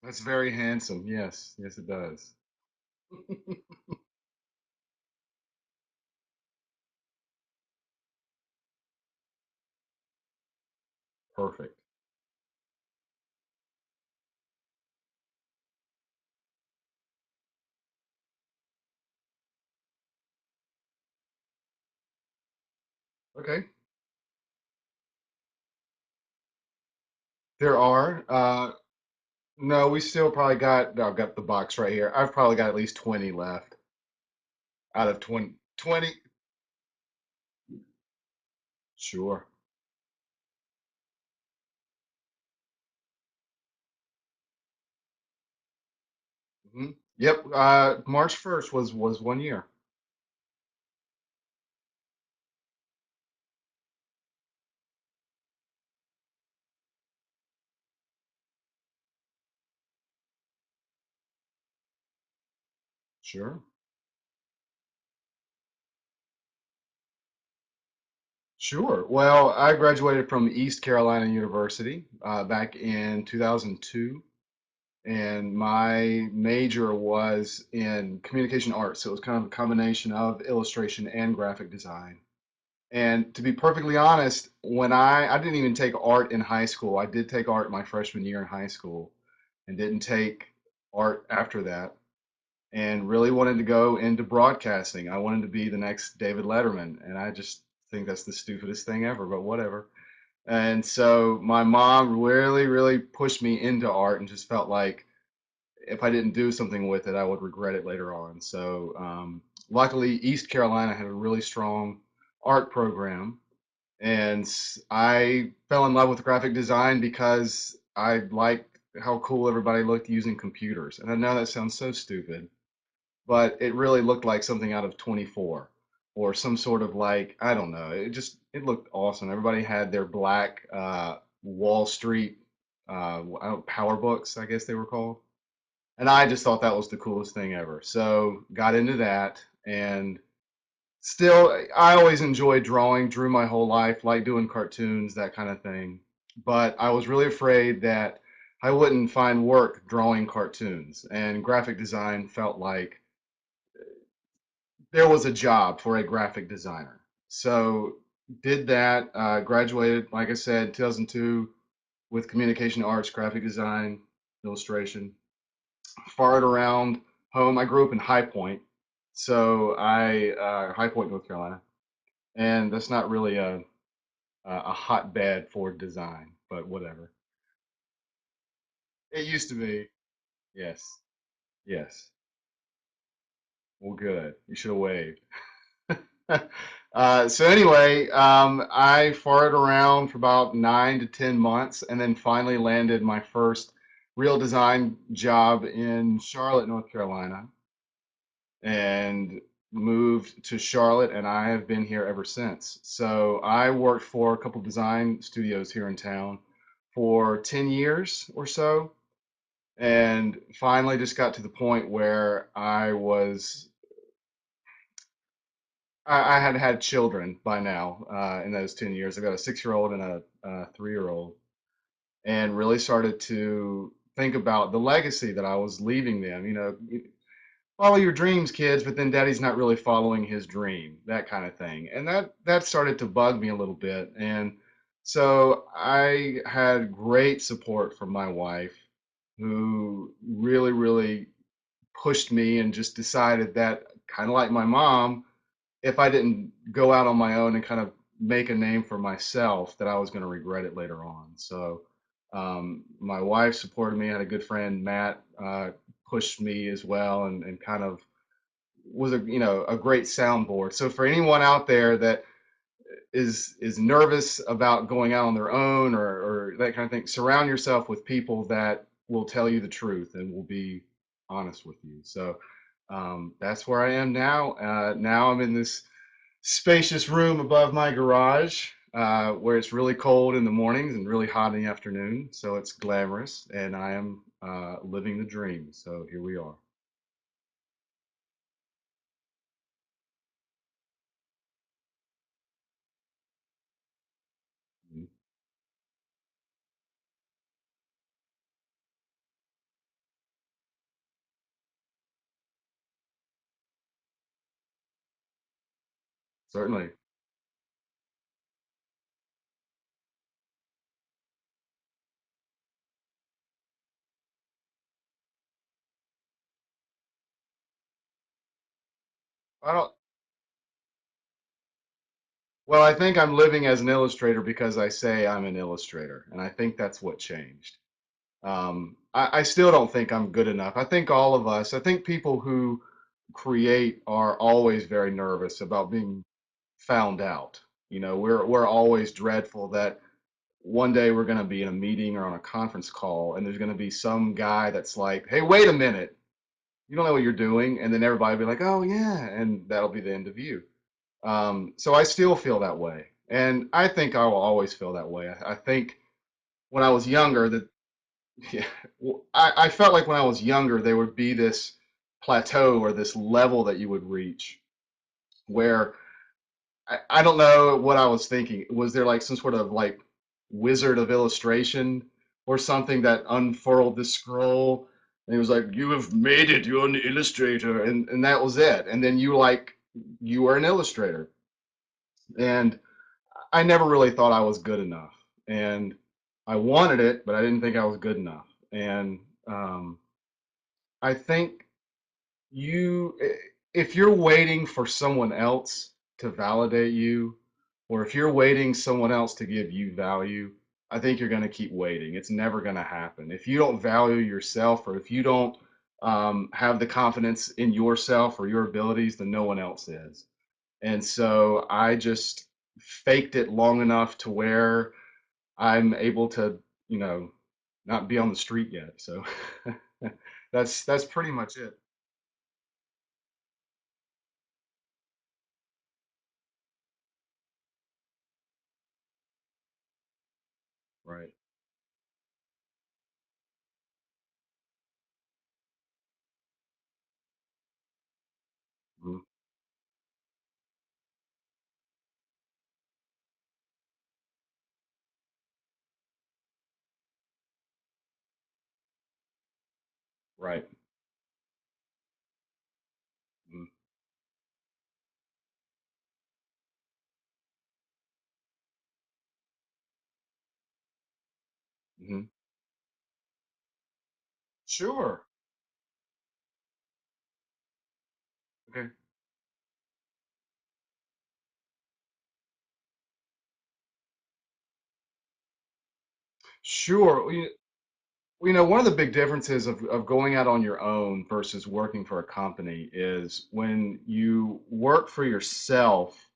That's very handsome. Yes, yes, it does. Perfect. Okay. There are. No, we still probably got. No, I've got the box right here. I've probably got at least 20 left out of 20. 20. Sure. Yep. March 1st was 1 year. Sure. Sure. Well, I graduated from East Carolina University back in 2002, and my major was in communication arts. So it was kind of a combination of illustration and graphic design. And to be perfectly honest, when I didn't even take art in high school. I did take art my freshman year in high school and didn't take art after that, and really wanted to go into broadcasting. I wanted to be the next David Letterman, and I just think that's the stupidest thing ever, but whatever. And so my mom really, really pushed me into art and just felt like if I didn't do something with it, I would regret it later on. So luckily, East Carolina had a really strong art program, and I fell in love with graphic design because I liked how cool everybody looked using computers. And I know that sounds so stupid, but it really looked like something out of 24 or some sort of like, I don't know. It looked awesome. Everybody had their black Wall Street power books, I guess they were called. And I just thought that was the coolest thing ever. So got into that, and still, I always enjoyed drawing, drew my whole life, like doing cartoons, that kind of thing. But I was really afraid that I wouldn't find work drawing cartoons, and graphic design felt like there was a job for a graphic designer. So did that, graduated, like I said, 2002 with communication arts, graphic design, illustration. Farted around home. I grew up in High Point, so High Point, North Carolina, and that's not really a hotbed for design, but whatever. It used to be. Yes, yes. Well, good. You should have waved. So anyway, I farted around for about 9 to 10 months, and then finally landed my first real design job in Charlotte, North Carolina, and moved to Charlotte, and I have been here ever since. So I worked for a couple design studios here in town for 10 years or so, and finally just got to the point where I had had children by now in those 10 years. I got a 6-year old and a 3-year old, and really started to think about the legacy that I was leaving them. Follow your dreams, kids, but then daddy's not really following his dream, that kind of thing. And that started to bug me a little bit. And so I had great support from my wife, who really, really pushed me and just decided that, kind of like my mom, if I didn't go out on my own and kind of make a name for myself, that I was going to regret it later on. So my wife supported me. I had a good friend, Matt, pushed me as well, and kind of was a great soundboard. So for anyone out there that is nervous about going out on their own, or that kind of thing, surround yourself with people that will tell you the truth and will be honest with you. So that's where I am now. Now I'm in this spacious room above my garage, where it's really cold in the mornings and really hot in the afternoon. So it's glamorous, and I am living the dream. So here we are. Certainly. I don't Well, I think I'm living as an illustrator because I say I'm an illustrator, and I think that's what changed. I still don't think I'm good enough. I think all of us, I think people who create are always very nervous about being found out. We're always dreadful that one day we're going to be in a meeting or on a conference call, and there's going to be some guy that's like, "Hey, wait a minute, you don't know what you're doing," and then everybody will be like, "Oh yeah," and that'll be the end of you. So I still feel that way, and I think I will always feel that way. I think when I was younger, that yeah, I felt like when I was younger, there would be this plateau or this level that you would reach where I don't know what I was thinking. Was there like some sort of like wizard of illustration or something that unfurled the scroll? And he was like, "You have made it. You're an illustrator," and that was it. And then you were an illustrator, and I never really thought I was good enough, and I wanted it, but I didn't think I was good enough. And I think if you're waiting for someone else to validate you, or if you're waiting someone else to give you value, I think you're going to keep waiting. It's never going to happen. If you don't value yourself, or if you don't have the confidence in yourself or your abilities, then no one else is. And so I just faked it long enough to where I'm able to, you know, not be on the street yet. So that's pretty much it. Right. Mhm. Right. Mhm. Mhm. Sure. Okay. Sure. One of the big differences of going out on your own versus working for a company is when you work for yourself,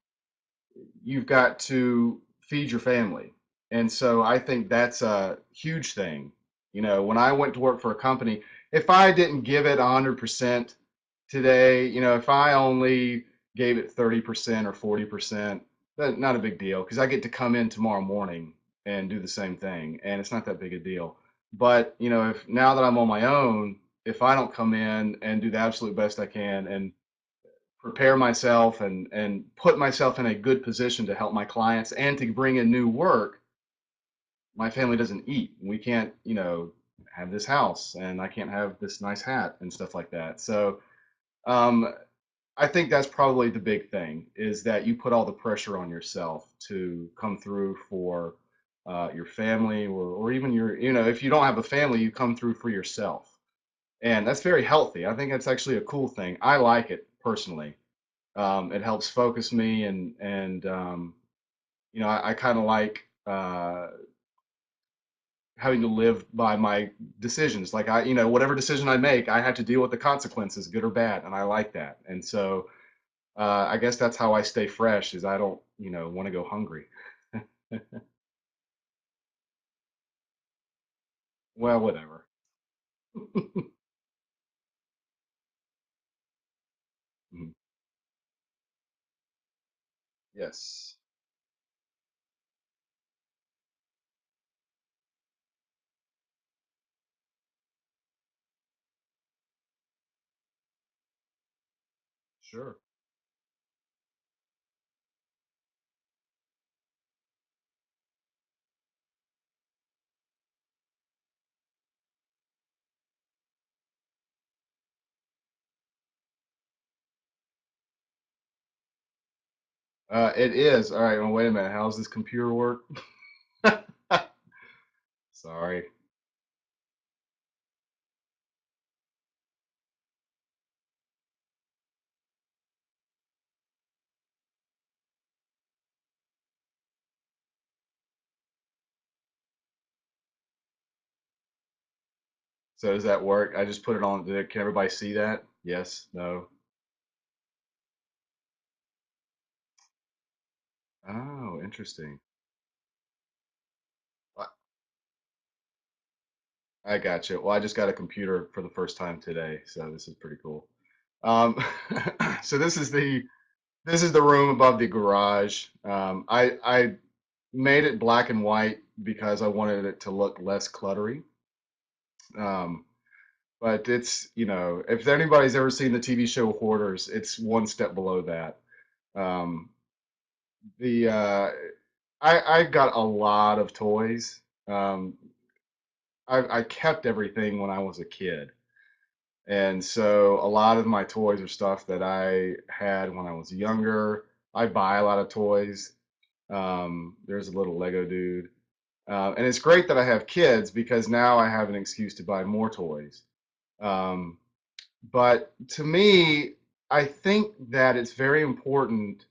you've got to feed your family. And so I think that's a huge thing. When I went to work for a company, if I didn't give it 100% today, if I only gave it 30% or 40%, that's not a big deal because I get to come in tomorrow morning and do the same thing. And it's not that big a deal. But, if now that I'm on my own, if I don't come in and do the absolute best I can and prepare myself and put myself in a good position to help my clients and to bring in new work, my family doesn't eat. We can't, have this house, and I can't have this nice hat and stuff like that. So um, I think that's probably the big thing is that you put all the pressure on yourself to come through for your family, or even if you don't have a family, you come through for yourself. And that's very healthy. I think that's actually a cool thing. I like it personally. It helps focus me, and I kind of like having to live by my decisions. Like whatever decision I make, I have to deal with the consequences, good or bad, and I like that. And so I guess that's how I stay fresh. Is I don't want to go hungry. Well, whatever. Mhm. Yes. Sure. It is. All right, well, wait a minute. How's this computer work? Sorry. So does that work? I just put it on. Can everybody see that? Yes, no. Oh, interesting. I I got you. Well, I just got a computer for the first time today, so this is pretty cool. Um, so this is the room above the garage. I made it black and white because I wanted it to look less cluttery. Um, but it's, if anybody's ever seen the TV show Hoarders, it's one step below that. Um, the I got a lot of toys. Um, I kept everything when I was a kid, and so a lot of my toys are stuff that I had when I was younger. I buy a lot of toys. There's a little Lego dude. And it's great that I have kids because now I have an excuse to buy more toys. Um, but to me, I think that it's very important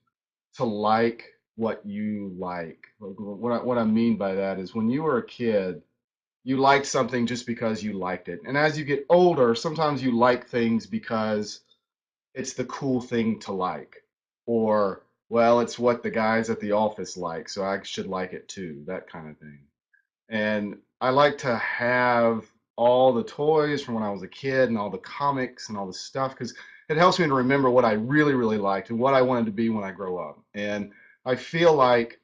to like what you like. What I mean by that is when you were a kid, you liked something just because you liked it. And as you get older, sometimes you like things because it's the cool thing to like. Or, well, it's what the guys at the office like, so I should like it too, that kind of thing. And I like to have all the toys from when I was a kid and all the comics and all the stuff because it helps me to remember what I really, really liked and what I wanted to be when I grow up. And I feel like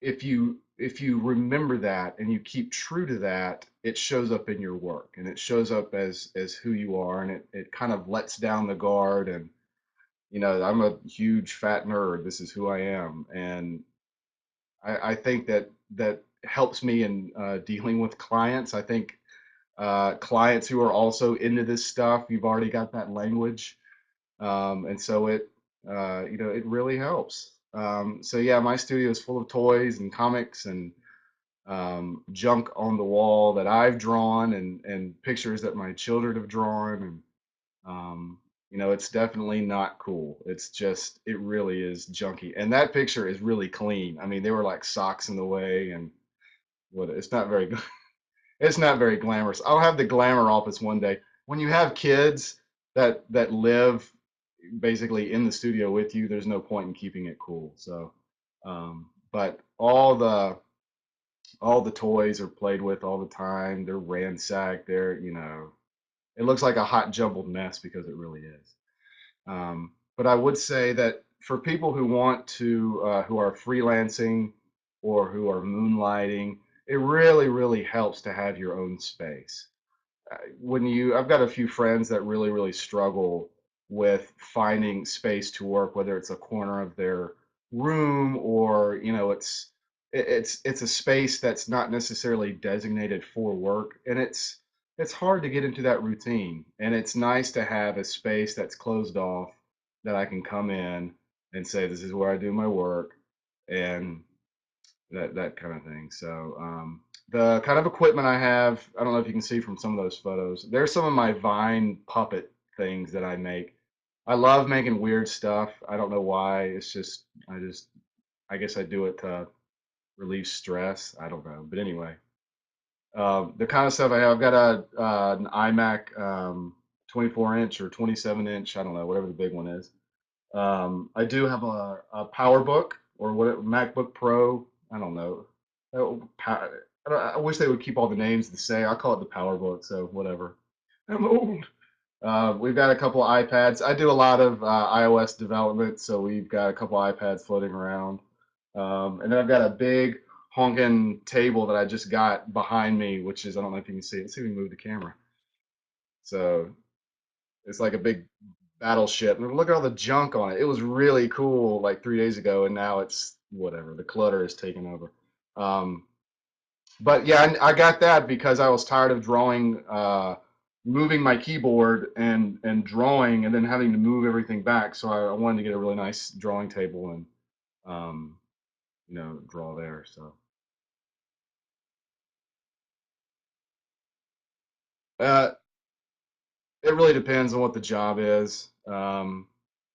if you remember that and you keep true to that, it shows up in your work and it shows up as who you are, and it kind of lets down the guard. And I'm a huge fat nerd. This is who I am. And I think that helps me in dealing with clients. I think clients who are also into this stuff, you've already got that language, and so it really helps. So yeah, my studio is full of toys and comics and junk on the wall that I've drawn and pictures that my children have drawn. And it's definitely not cool. It's just, it really is junky. And that picture is really clean. I mean, there were like socks in the way and what, it's not very good. It's not very glamorous. I'll have the glamour office one day. When you have kids that live basically in the studio with you, there's no point in keeping it cool. So, but all the toys are played with all the time. They're ransacked. It looks like a hot jumbled mess because it really is. But I would say that for people who want to, who are freelancing or who are moonlighting, it really, really helps to have your own space. I've got a few friends that really, really struggle with finding space to work, whether it's a corner of their room or, it's a space that's not necessarily designated for work. And it's hard to get into that routine. And it's nice to have a space that's closed off that I can come in and say, this is where I do my work. And that kind of thing. So the kind of equipment I have, I don't know if you can see from some of those photos. There's some of my Vine puppet things that I make. I love making weird stuff. I don't know why. It's just I guess I do it to relieve stress. I don't know, but anyway, the kind of stuff I have. I've got an iMac 24-inch or 27-inch. I don't know, whatever the big one is. I do have a PowerBook or what MacBook Pro. I don't know. I wish they would keep all the names the same. I call it the PowerBook, so whatever. I'm old. We've got a couple iPads. I do a lot of iOS development, so we've got a couple iPads floating around. And then I've got a big honking table that I just got behind me, which is, I don't know if you can see it. Let's see if we can move the camera. So it's like a big battleship. And look at all the junk on it. It was really cool like 3 days ago, and now it's whatever. The clutter is taken over. Um, but yeah, I got that because I was tired of drawing, moving my keyboard and drawing, and then having to move everything back. So I wanted to get a really nice drawing table, and um, draw there. So uh, it really depends on what the job is.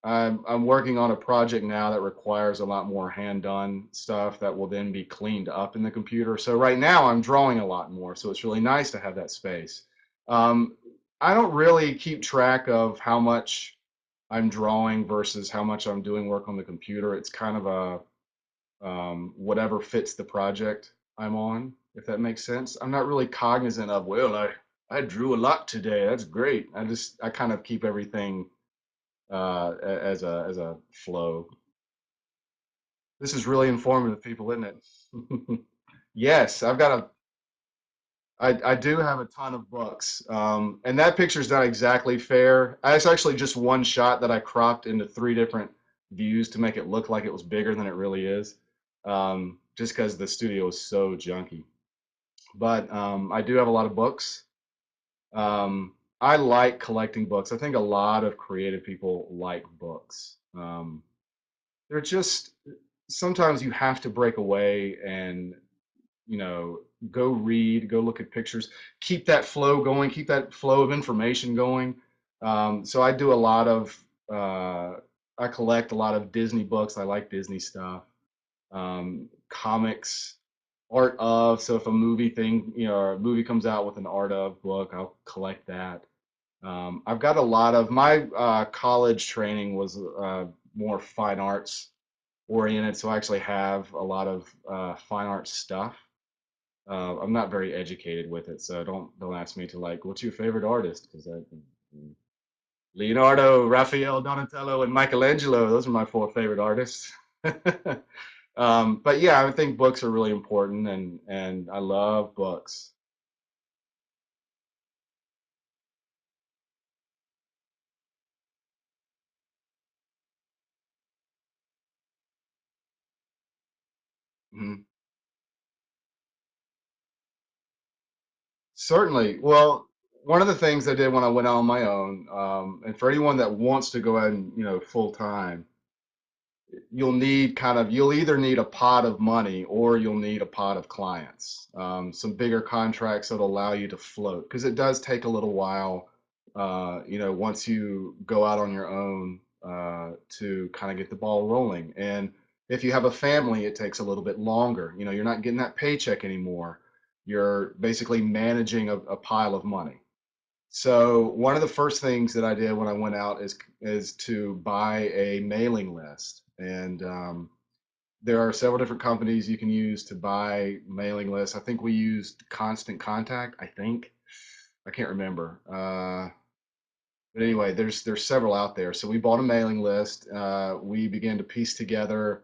I'm working on a project now that requires a lot more hand done stuff that will then be cleaned up in the computer. So right now I'm drawing a lot more. So it's really nice to have that space. Um, I don't really keep track of how much I'm drawing versus how much I'm doing work on the computer. It's kind of a whatever fits the project I'm on, if that makes sense. I'm not really cognizant of, well, I drew a lot today. That's great. I kind of keep everything as a flow. This is really informative, people, isn't it? Yes, I do have a ton of books. And that picture's not exactly fair. It's actually just one shot that I cropped into three different views to make it look like it was bigger than it really is. Just because the studio is so junky. But I do have a lot of books. I like collecting books. I think a lot of creative people like books. They're just sometimes you have to break away and you know go read, go look at pictures, keep that flow going, keep that flow of information going. So I do a lot of I collect a lot of Disney books. I like Disney stuff, comics, art of. So if a movie thing, or a movie comes out with an art of book, I'll collect that. I've got a lot of my college training was more fine arts oriented, so I actually have a lot of fine art stuff. I'm not very educated with it, so don't ask me to like, what's your favorite artist? Because Leonardo, Raphael, Donatello, and Michelangelo. Those are my four favorite artists. But yeah, I think books are really important, and I love books. Mhm. Certainly. Well, one of the things I did when I went out on my own, and for anyone that wants to go out and full time, you'll either need a pot of money or you'll need a pot of clients, some bigger contracts that allow you to float, because it does take a little while, once you go out on your own, to kind of get the ball rolling. And if you have a family, it takes a little bit longer. You're not getting that paycheck anymore. You're basically managing a pile of money. So one of the first things that I did when I went out is to buy a mailing list, and there are several different companies you can use to buy mailing lists. I think we used Constant Contact. I can't remember. But anyway, there's several out there. So we bought a mailing list. We began to piece together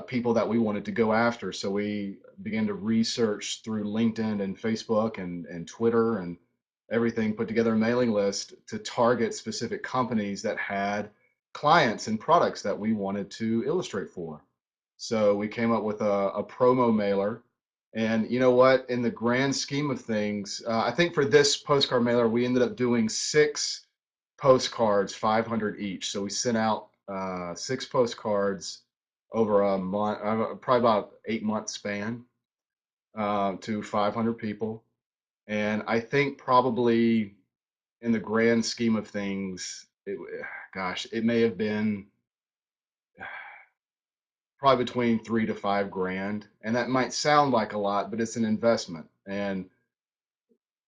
people that we wanted to go after. So we began to research through LinkedIn and Facebook and Twitter and everything, put together a mailing list to target specific companies that had clients and products that we wanted to illustrate for. So we came up with a promo mailer. And you know what? In the grand scheme of things, I think for this postcard mailer, we ended up doing six postcards, 500 each. So we sent out six postcards over a month, probably about 8 month span, to 500 people. And I think probably in the grand scheme of things, gosh, it may have been probably between 3 to 5 grand. And that might sound like a lot, but it's an investment. And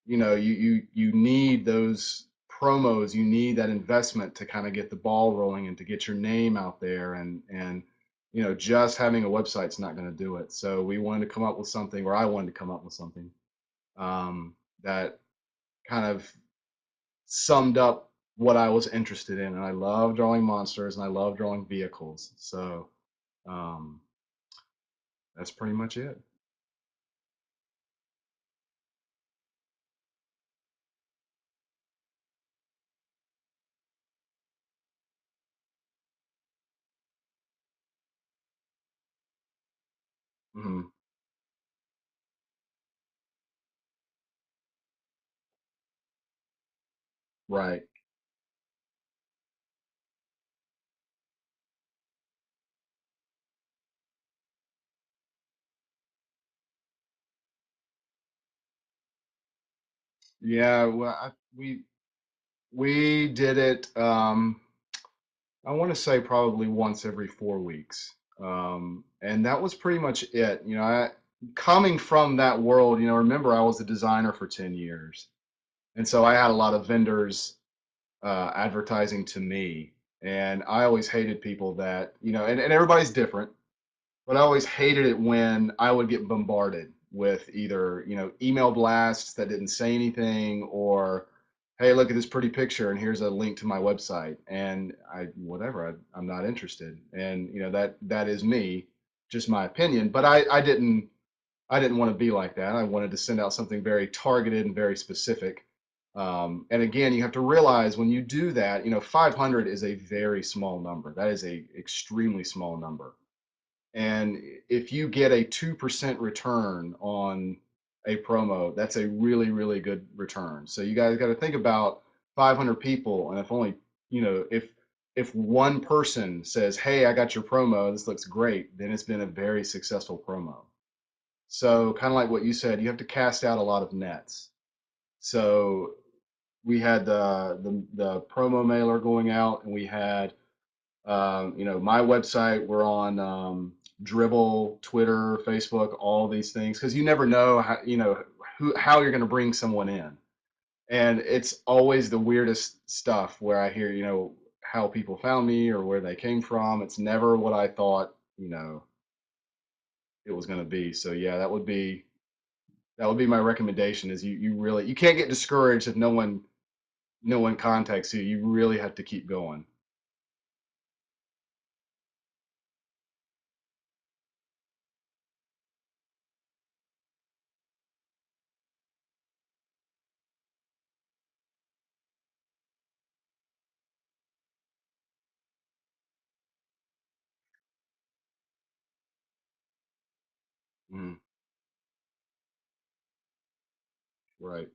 you need those promos, you need that investment to kind of get the ball rolling and to get your name out there. And just having a website's not going to do it. So we wanted to come up with something, or I wanted to come up with something, that kind of summed up what I was interested in. And I love drawing monsters and I love drawing vehicles. So um, that's pretty much it. Mhm. Right. Yeah, well, we did it. I want to say probably once every 4 weeks, and that was pretty much it. Coming from that world, remember I was a designer for 10 years, and so I had a lot of vendors advertising to me, and I always hated people that and everybody's different. But I always hated it when I would get bombarded with either, email blasts that didn't say anything or, hey, look at this pretty picture and here's a link to my website. And whatever, I'm not interested. And, that is me, just my opinion. But I didn't want to be like that. I wanted to send out something very targeted and very specific. And again, you have to realize when you do that, 500 is a very small number. That is a extremely small number, and if you get a 2% return on a promo, that's a really, really good return. So you guys got to think about 500 people. And if only, if one person says, hey, I got your promo, this looks great, then it's been a very successful promo. So kind of like what you said, you have to cast out a lot of nets. So we had the promo mailer going out, and we had my website. We're on Dribble, Twitter, Facebook, all these things, because you never know how you're going to bring someone in, and it's always the weirdest stuff where I hear how people found me or where they came from. It's never what I thought it was going to be. So yeah, that would be my recommendation. Is you can't get discouraged if no one contacts you. You really have to keep going. Mhm. Right.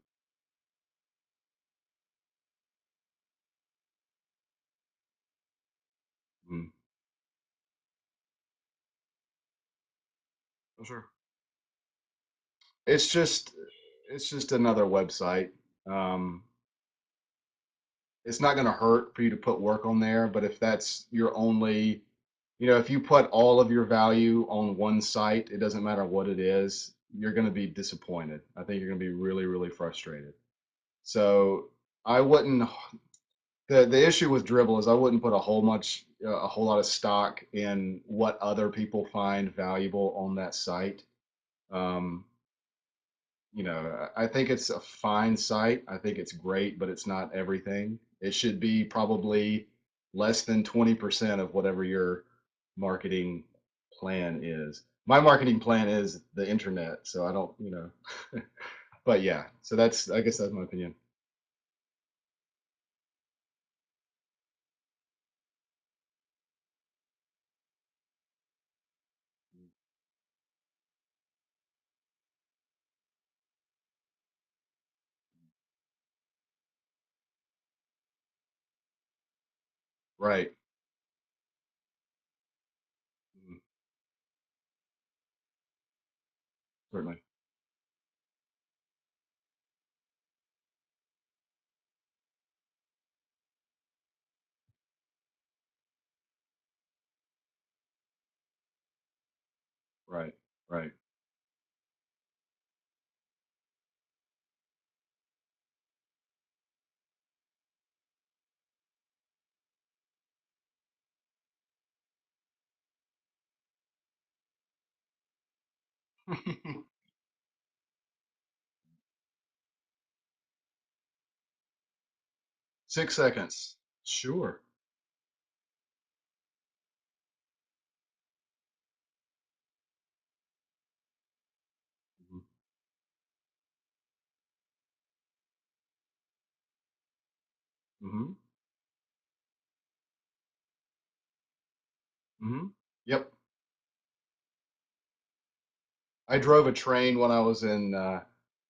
Mhm. For sure. It's just another website. Um, it's not going to hurt for you to put work on there, but if that's your only, if you put all of your value on one site, it doesn't matter what it is, you're going to be disappointed. I think you're going to be really, really frustrated. So I wouldn't. The issue with Dribble is I wouldn't put a whole lot of stock in what other people find valuable on that site. Um, I think it's a fine site. I think it's great, but it's not everything. It should be probably less than 20% of whatever your marketing plan is. My marketing plan is the internet, so I don't, but yeah, so I guess that's my opinion. Right. Mhm. Certainly. Right. Right. 6 seconds. Sure. Mhm. Mhm. Mhm. Yep. I drove a train when I was in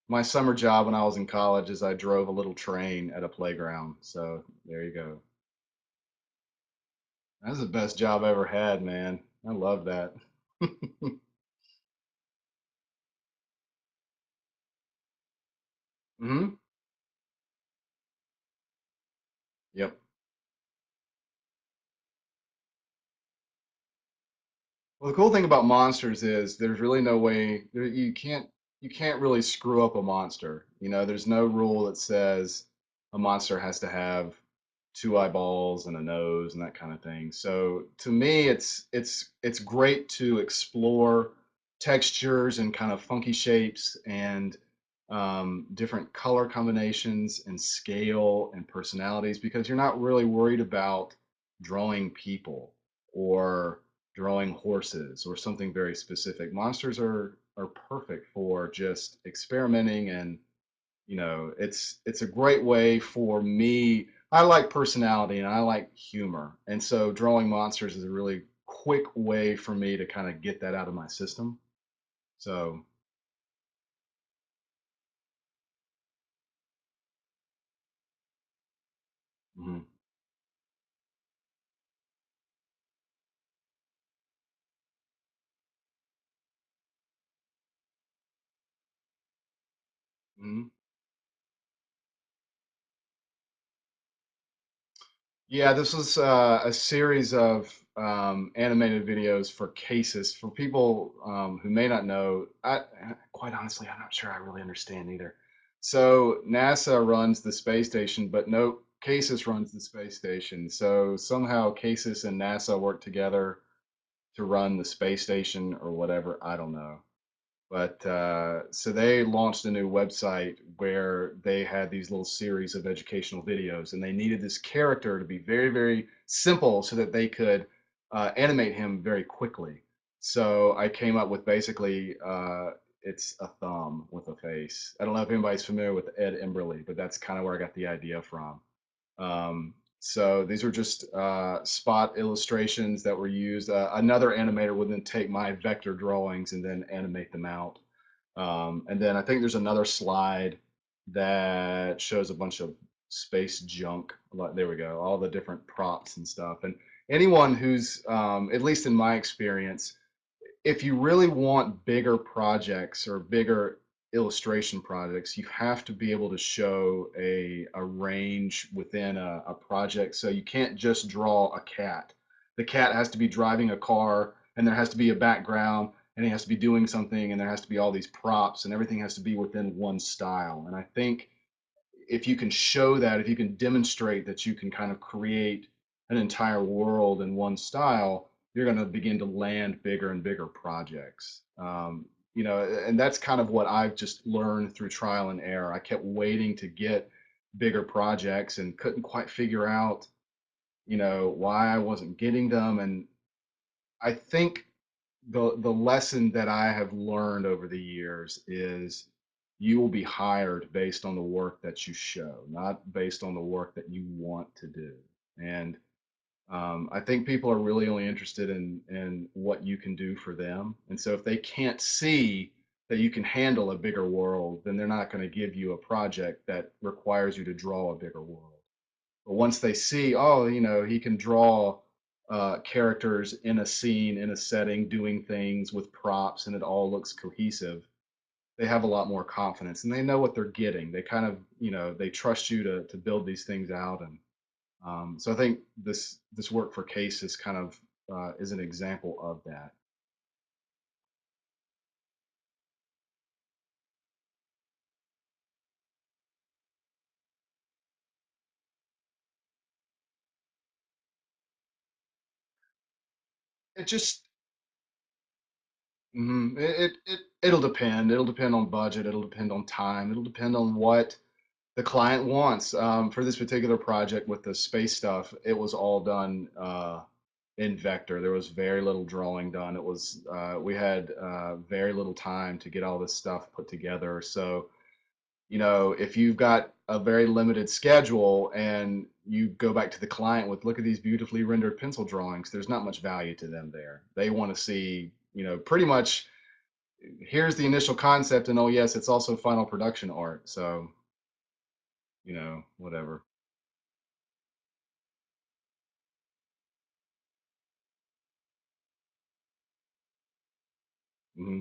my summer job when I was in college. Is I drove a little train at a playground. So there you go. That's the best job I ever had, man. I love that. Hmm. Well, the cool thing about monsters is there's really no way you can't really screw up a monster. There's no rule that says a monster has to have two eyeballs and a nose and that kind of thing. So to me, it's great to explore textures and kind of funky shapes and different color combinations and scale and personalities because you're not really worried about drawing people or drawing horses or something very specific. Monsters are perfect for just experimenting and it's a great way for me. I like personality and I like humor. And so drawing monsters is a really quick way for me to kind of get that out of my system. So, mhm, mhm. Yeah, this was a series of animated videos for cases for people who may not know. Quite honestly, I'm not sure I really understand either. So NASA runs the space station, but no, Cases runs the space station. So somehow Cases and NASA work together to run the space station or whatever. I don't know. But so they launched a new website where they had these little series of educational videos, and they needed this character to be very, very simple so that they could animate him very quickly. So I came up with basically it's a thumb with a face. I don't know if anybody's familiar with Ed Emberley, but that's kind of where I got the idea from. So these were just spot illustrations that were used. Another animator would then take my vector drawings and then animate them out. And then I think there's another slide that shows a bunch of space junk. There we go, all the different props and stuff. And anyone who's, at least in my experience, if you really want bigger projects or bigger illustration projects, you have to be able to show a range within a project. So you can't just draw a cat. The cat has to be driving a car, and there has to be a background, and he has to be doing something, and there has to be all these props, and everything has to be within one style. And I think if you can show that, if you can demonstrate that you can kind of create an entire world in one style, you're going to begin to land bigger and bigger projects. And that's kind of what I've just learned through trial and error. I kept waiting to get bigger projects and couldn't quite figure out, why I wasn't getting them. And I think the lesson that I have learned over the years is you will be hired based on the work that you show, not based on the work that you want to do. And I think people are really only interested in what you can do for them. And so if they can't see that you can handle a bigger world, then they're not going to give you a project that requires you to draw a bigger world. But once they see, oh, he can draw characters in a scene, in a setting, doing things with props, and it all looks cohesive, they have a lot more confidence and they know what they're getting. They kind of, they trust you to build these things out. And so I think this work for Case is kind of is an example of that. It just it'll depend. It'll depend on budget. It'll depend on time. It'll depend on what the client wants. For this particular project with the space stuff, it was all done in vector. There was very little drawing done. It was we had very little time to get all this stuff put together. So if you've got a very limited schedule and you go back to the client with, look at these beautifully rendered pencil drawings, there's not much value to them there. They want to see, pretty much here's the initial concept, and oh yes, it's also final production art. So whatever. Hmm.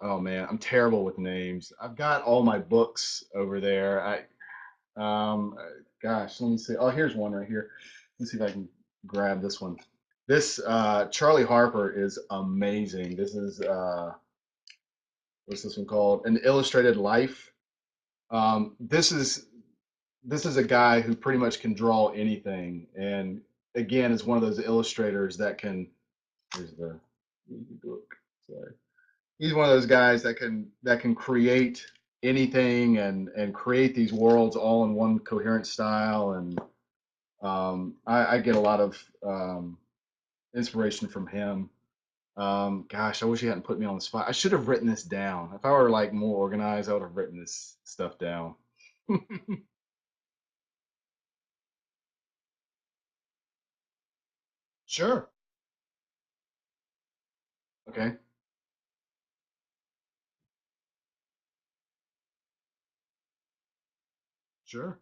Oh man, I'm terrible with names. I've got all my books over there. Um, Gosh, let me see. Oh, here's one right here. Let's see if I can grab this one. This Charlie Harper is amazing. This is what's this one called? An Illustrated Life. This is a guy who pretty much can draw anything, and again, is one of those illustrators that can. Here's the book. Sorry. He's one of those guys that can create anything and create these worlds all in one coherent style. And I get a lot of inspiration from him. Gosh, I wish he hadn't put me on the spot. I should have written this down. If I were like more organized, I would have written this stuff down. Sure. Okay. Sure.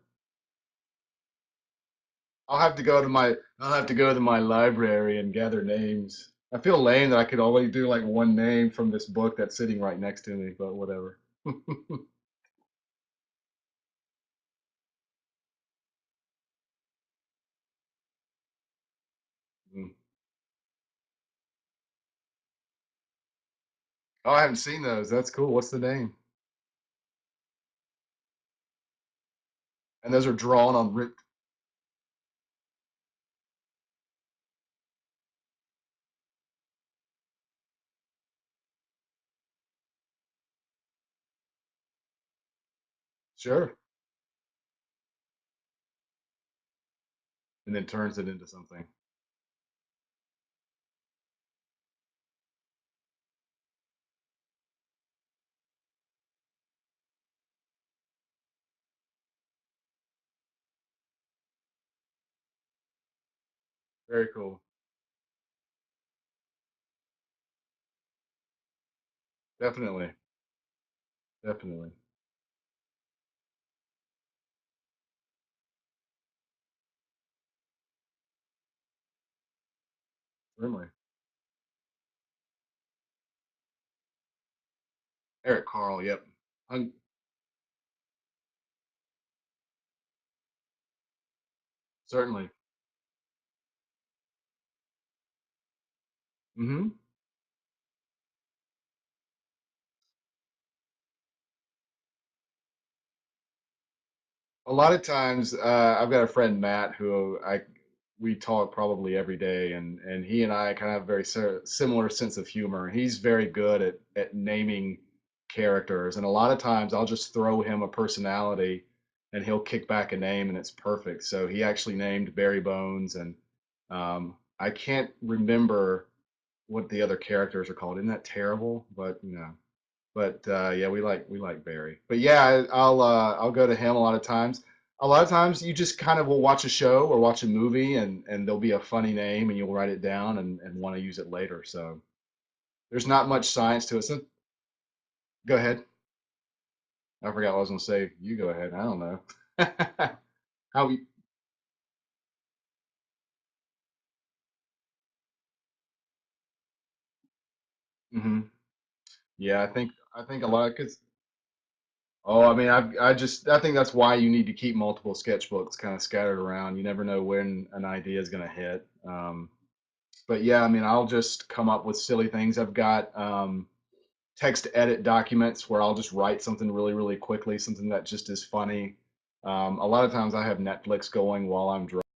I'll have to go to my library and gather names. I feel lame that I could only do like one name from this book that's sitting right next to me, but whatever. Mm. Oh, I haven't seen those. That's cool. What's the name? And those are drawn on Rick. Sure. And then turns it into something. Very cool. Definitely. Definitely. Certainly. Eric Carl. Yep. Um, Certainly. Hmm. A lot of times, I've got a friend Matt who we talk probably every day, and he and I kind of have a very similar sense of humor. He's very good at naming characters, and a lot of times I'll just throw him a personality, and he'll kick back a name, and it's perfect. So he actually named Barry Bones, and I can't remember what the other characters are called. Isn't that terrible? But yeah, we like Barry. But yeah, I'll go to him a lot of times. A lot of times you just kind of will watch a show or watch a movie, and there'll be a funny name and you'll write it down and want to use it later. So there's not much science to it. So go ahead. I forgot what I was gonna say. You go ahead. I don't know. How we, hmm Yeah, I think a lot of kids. Oh, I mean, I think that's why you need to keep multiple sketchbooks kind of scattered around. You never know when an idea is gonna hit. But yeah, I mean, I'll just come up with silly things. I've got text edit documents where I'll just write something really, really quickly, something that just is funny. A lot of times I have Netflix going while I'm